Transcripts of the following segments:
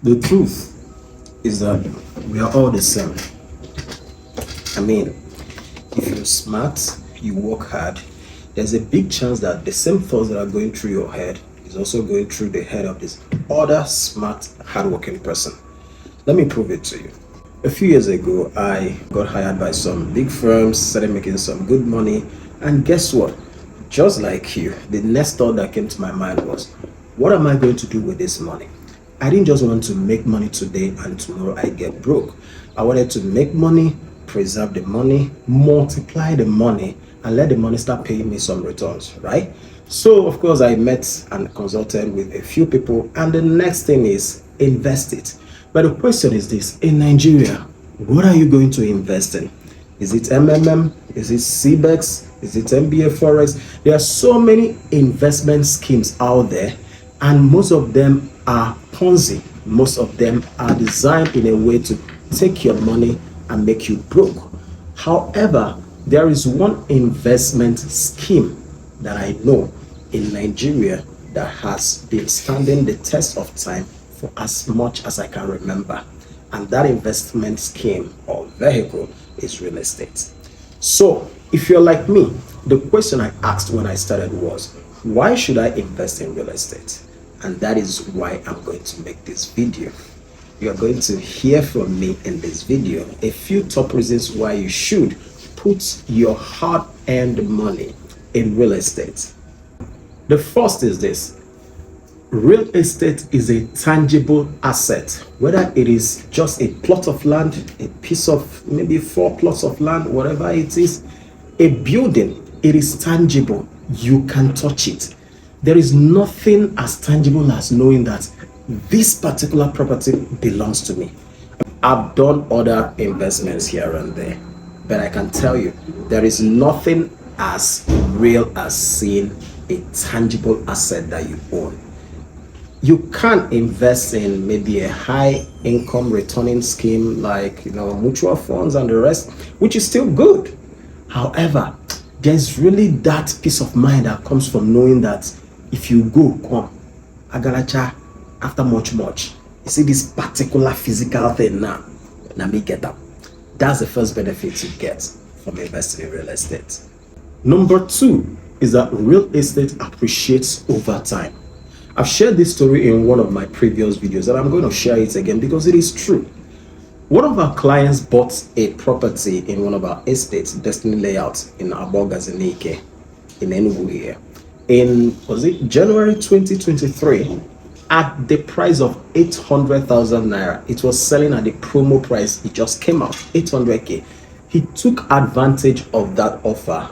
The truth is that we are all the same. I mean, if you're smart, you work hard, there's a big chance that the same thoughts that are going through your head is also going through the head of this other smart, hardworking person. Let me prove it to you. A few years ago, I got hired by some big firms, started making some good money, and guess what? Just like you, the next thought that came to my mind was, what am I going to do with this money? I didn't just want to make money today and tomorrow I get broke. I wanted to make money, preserve the money, multiply the money, and let the money start paying me some returns, right? So, of course, I met and consulted with a few people, and the next thing is invest it. But the question is this: in Nigeria, what are you going to invest in? Is it MMM? Is it CBEX? Is it MBA Forex? There are so many investment schemes out there, and most of them are Ponzi. Most of them are designed in a way to take your money and make you broke. However, there is one investment scheme that I know in Nigeria that has been standing the test of time for as much as I can remember. And that investment scheme or vehicle is real estate. So, if you're like me, the question I asked when I started was, why should I invest in real estate? And that is why I'm going to make this video. You are going to hear from me in this video a few top reasons why you should put your hard-earned money in real estate. The first is this: real estate is a tangible asset, whether it is just a plot of land, a piece of maybe 4 plots of land, whatever it is, a building. It is tangible. You can touch it. There is nothing as tangible as knowing that this particular property belongs to me. I've done other investments here and there, but I can tell you there is nothing as real as seeing a tangible asset that you own. You can't invest in maybe a high income returning scheme like mutual funds and the rest, which is still good. However, there's really that peace of mind that comes from knowing that if you go, come, agalacha, after much, you see this particular physical thing now, let me get up. That's the first benefit you get from investing in real estate. Number 2 is that real estate appreciates over time. I've shared this story in one of my previous videos, and I'm going to share it again because it is true. One of our clients bought a property in one of our estates, Destiny Layout, in Abogas in Enugu here, in January 2023, at the price of 800,000 naira. It was selling at the promo price. It just came out 800k. He took advantage of that offer,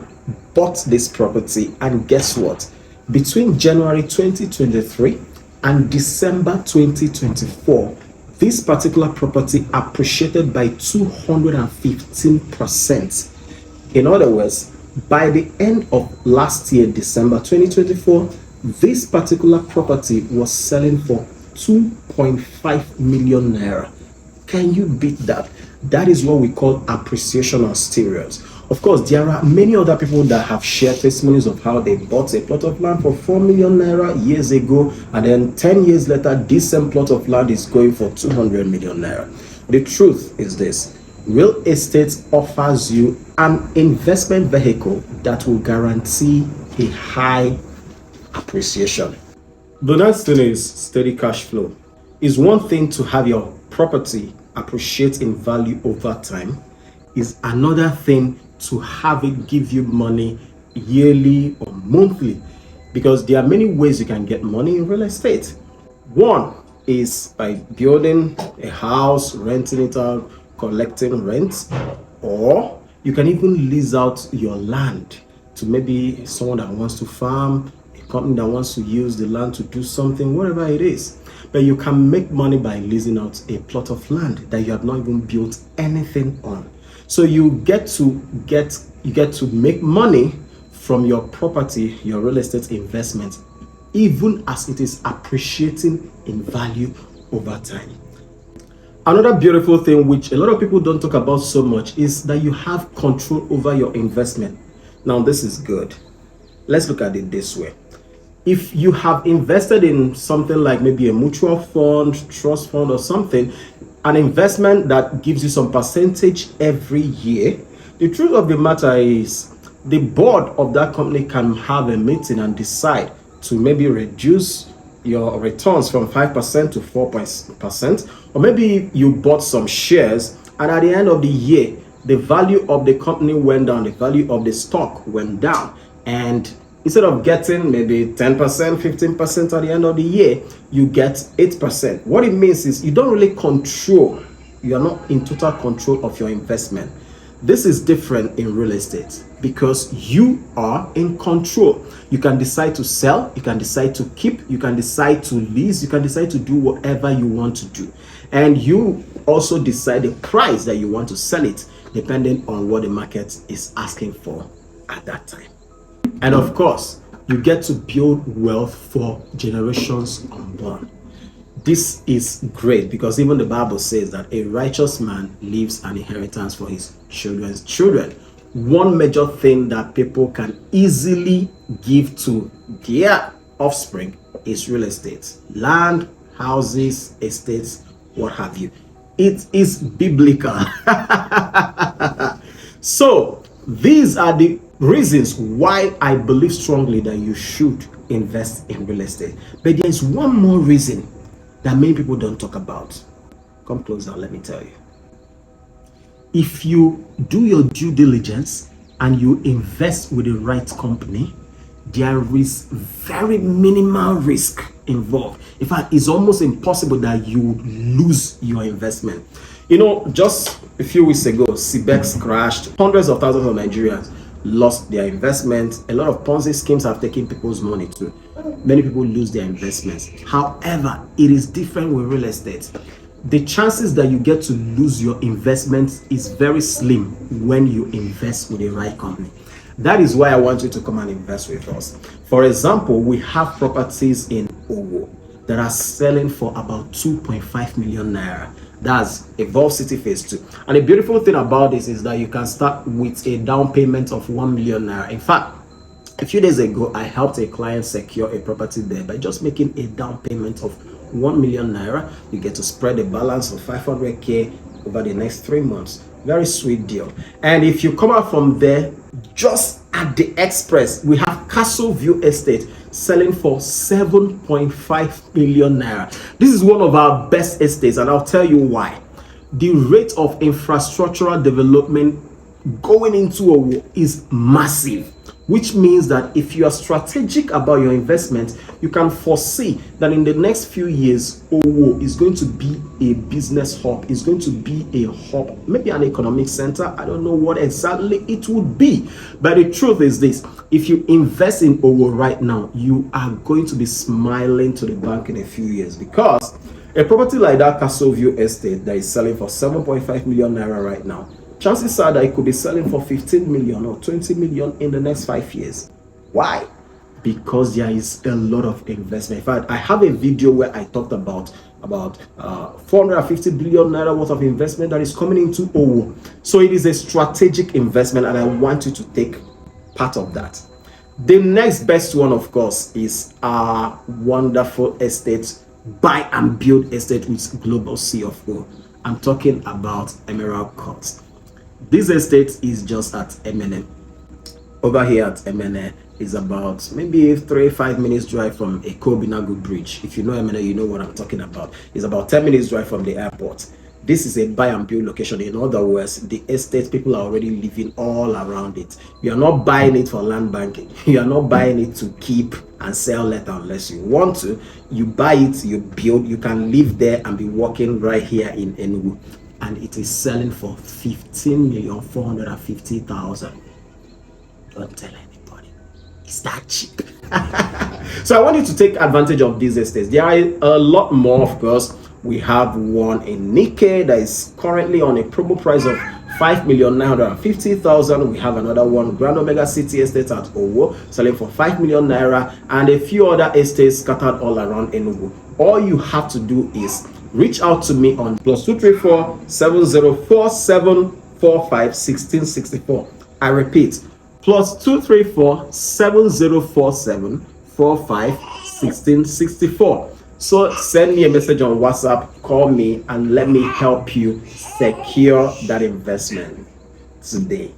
bought this property, and guess what? Between January 2023 and December 2024, this particular property appreciated by 215%. In other words, by the end of last year, December 2024, this particular property was selling for 2.5 million naira. Can you beat that? That is what we call appreciation on steroids. Of course, there are many other people that have shared testimonies of how they bought a plot of land for 4 million naira years ago, and then 10 years later, this same plot of land is going for 200 million naira. The truth is this: real estate offers you an investment vehicle that will guarantee a high appreciation. The next thing is steady cash flow. It's one thing to have your property appreciate in value over time. Is another thing to have it give you money yearly or monthly, because there are many ways you can get money in real estate. One is by building a house, renting it out, collecting rent, or you can even lease out your land to maybe someone that wants to farm, a company that wants to use the land to do something, whatever it is. But you can make money by leasing out a plot of land that you have not even built anything on. So you get to make money from your property, your real estate investment, even as it is appreciating in value over time. Another beautiful thing which a lot of people don't talk about so much is that you have control over your investment. Now, this is good. Let's look at it this way. If you have invested in something like maybe a mutual fund, trust fund, or something, an investment that gives you some percentage every year, the truth of the matter is the board of that company can have a meeting and decide to maybe reduce your returns from 5% to 4%, or maybe you bought some shares and at the end of the year the value of the company went down, the value of the stock went down, and instead of getting maybe 10%, 15% at the end of the year, you get 8%. What it means is you don't really control, you are not in total control of your investment. This is different in real estate because you are in control. You can decide to sell, you can decide to keep, you can decide to lease, you can decide to do whatever you want to do. And you also decide the price that you want to sell it depending on what the market is asking for at that time. And of course, you get to build wealth for generations unborn. This is great because even the Bible says that a righteous man leaves an inheritance for his children's children. One major thing that people can easily give to their offspring is real estate. Land, houses, estates, what have you. It is biblical. So these are the reasons why I believe strongly that you should invest in real estate. But there is one more reason that many people don't talk about. Come closer, let me tell you. If you do your due diligence and you invest with the right company, there is very minimal risk involved. In fact, it's almost impossible that you lose your investment. You know, just a few weeks ago, CBEX crashed. Hundreds of thousands of Nigerians lost their investment. A lot of Ponzi schemes have taken people's money too. Many people lose their investments. However, it is different with real estate. The chances that you get to lose your investment is very slim when you invest with the right company. That is why I want you to come and invest with us. For example, we have properties in Owo that are selling for about 2.5 million naira. That's Evolve City Phase 2. And the beautiful thing about this is that you can start with a down payment of 1 million naira. In fact, a few days ago, I helped a client secure a property there by just making a down payment of 1 million naira. You get to spread the balance of 500k over the next 3 months. Very sweet deal. And if you come out from there, just at the express, we have Castle View Estate selling for 7.5 million naira. This is one of our best estates, and I'll tell you why. The rate of infrastructural development going into Owo is massive, which means that if you are strategic about your investment, you can foresee that in the next few years, Owo is going to be a business hub, is going to be a hub, maybe an economic center. I don't know what exactly it would be. But the truth is this: if you invest in Owo right now, you are going to be smiling to the bank in a few years, because a property like that Castle View Estate that is selling for 7.5 million naira right now, chances are that it could be selling for 15 million or 20 million in the next 5 years. Why? Because there is a lot of investment. In fact, I have a video where I talked about 450 billion naira worth of investment that is coming into Owo. So it is a strategic investment, and I want you to take part of that. The next best one, of course, is our wonderful estate, buy and build estate with global CFO. I'm talking about Emerald Court. This estate is just at MNA. Over here at MNA is about maybe 3-5 minutes drive from Enugu Bridge. If you know MNA, you know what I'm talking about. It's about 10 minutes drive from the airport. This is a buy and build location. In other words, the estate, people are already living all around it. You are not buying it for land banking. You are not buying it to keep and sell later unless you want to. You buy it, you build, you can live there and be working right here in Enugu. And it is selling for 15,450,000. Don't tell anybody. It's that cheap. So I want you to take advantage of these estates. There are a lot more, of course. We have one in Nikkei that is currently on a promo price of 5,950,000. We have another one, Grand Omega City Estate at Owo, selling for 5 million naira, and a few other estates scattered all around Enugu. All you have to do is reach out to me on +234 704 745 1664. I repeat, +234 704 451664. So send me a message on WhatsApp, call me, and let me help you secure that investment today.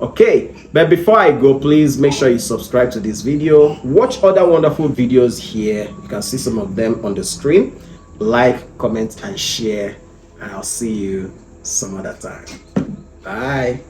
Okay, but before I go, please make sure you subscribe to this video. Watch other wonderful videos here. You can see some of them on the screen. Like, comment, and share. And I'll see you some other time. Bye.